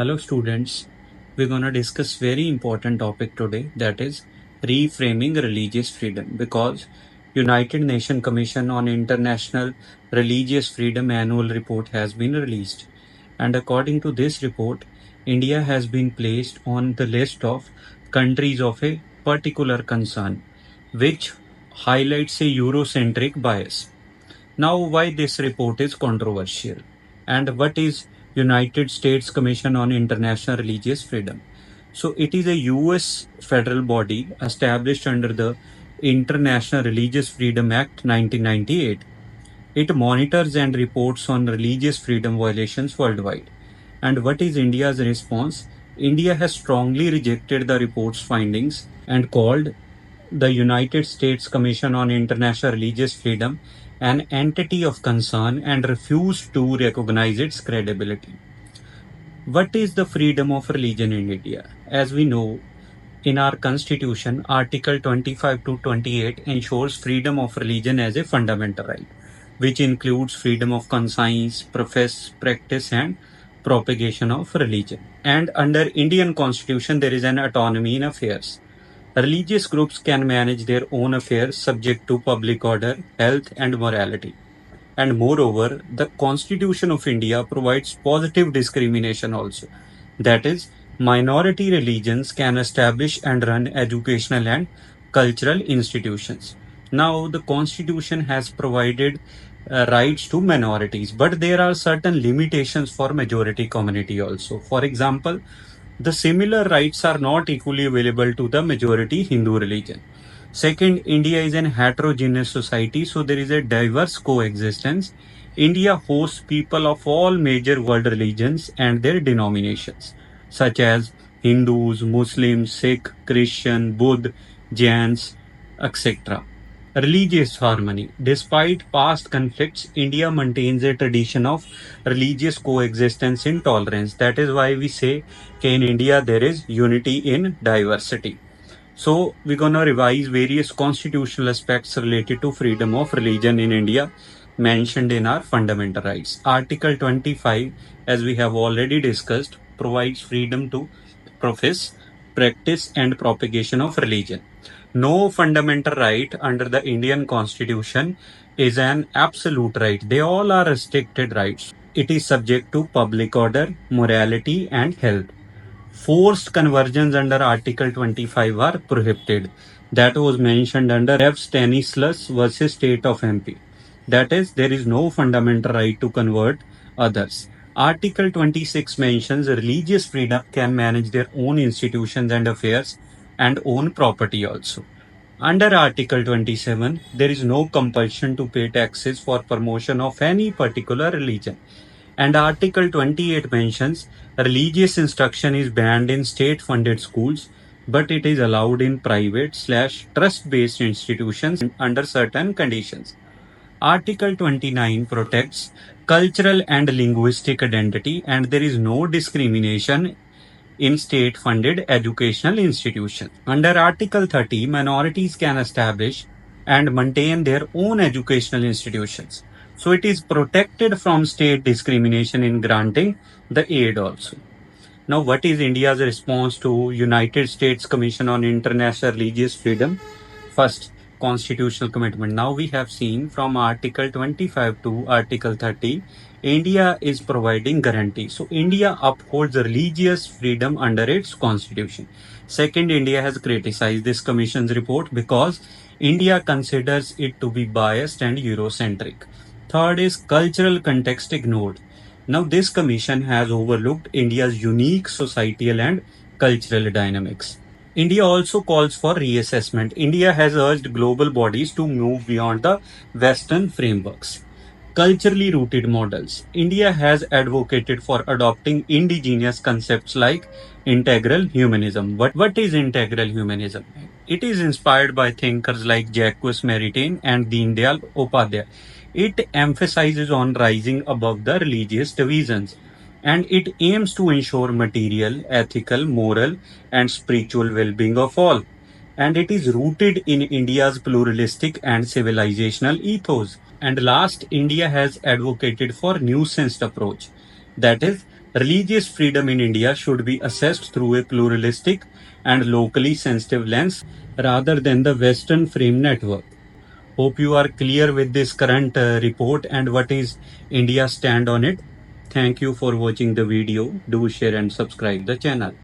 Hello students, we're going to discuss very important topic today, that is reframing religious freedom, because United Nations Commission on International Religious Freedom annual report has been released, and according to this report, India has been placed on the list of countries of a particular concern, which highlights a Eurocentric bias. Now, why this report is controversial, and what is United States Commission on International Religious Freedom? So, it is a US federal body established under the International Religious Freedom Act 1998. It monitors and reports on religious freedom violations worldwide. And what is India's response? India has strongly rejected the report's findings and called the United States Commission on International Religious Freedom an entity of concern and refused to recognize its credibility. What is the freedom of religion in India? As we know, in our constitution, Article 25 to 28 ensures freedom of religion as a fundamental right, which includes freedom of conscience, profess, practice, and propagation of religion. And under Indian constitution, there is an autonomy in affairs. Religious groups can manage their own affairs subject to public order, health, and morality. And moreover, the Constitution of India provides positive discrimination also. That is, minority religions can establish and run educational and cultural institutions. Now, the Constitution has provided rights to minorities, but there are certain limitations for majority community also. For example, the similar rights are not equally available to the majority Hindu religion. Second, India is an heterogeneous society, so there is a diverse coexistence. India hosts people of all major world religions and their denominations, such as Hindus, Muslims, Sikh, Christian, Buddha, Jains, etc. Religious harmony. Despite past conflicts, India maintains a tradition of religious coexistence in tolerance. That is why we say in India there is unity in diversity. So we're gonna revise various constitutional aspects related to freedom of religion in India mentioned in our fundamental rights. Article 25, as we have already discussed, provides freedom to profess, practice, and propagation of religion. No fundamental right under the Indian Constitution is an absolute right. They all are restricted rights. It is subject to public order, morality, and health. Forced conversions under Article 25 are prohibited. That was mentioned under Rev. Stanislaus versus State of MP. That is, there is no fundamental right to convert others. Article 26 mentions religious freedom can manage their own institutions and affairs and own property also. Under Article 27, there is no compulsion to pay taxes for promotion of any particular religion. And Article 28 mentions religious instruction is banned in state funded schools, but it is allowed in private/trust based institutions under certain conditions. Article 29 protects cultural and linguistic identity, and there is no discrimination in state funded educational institutions. Under Article 30, minorities can establish and maintain their own educational institutions. So it is protected from state discrimination in granting the aid also. Now, what is India's response to United States Commission on International Religious Freedom? First, constitutional commitment. Now we have seen from Article 25 to Article 30, India is providing guarantee. So India upholds religious freedom under its constitution. Second, India has criticized this commission's report because India considers it to be biased and Eurocentric. Third is cultural context ignored. Now, this commission has overlooked India's unique societal and cultural dynamics. India also calls for reassessment. India has urged global bodies to move beyond the Western frameworks. Culturally rooted models. India has advocated for adopting indigenous concepts like integral humanism. What is integral humanism? It is inspired by thinkers like Jacques Maritain and Deendayal Upadhyay. It emphasizes on rising above the religious divisions, and it aims to ensure material, ethical, moral, and spiritual well-being of all. And it is rooted in India's pluralistic and civilizational ethos. And last, India has advocated for nuanced approach. That is, Religious freedom in India should be assessed through a pluralistic and locally sensitive lens rather than the Western frame network. Hope you are clear with this current report and what is India's stand on it. Thank you for watching the video. Do share and subscribe the channel.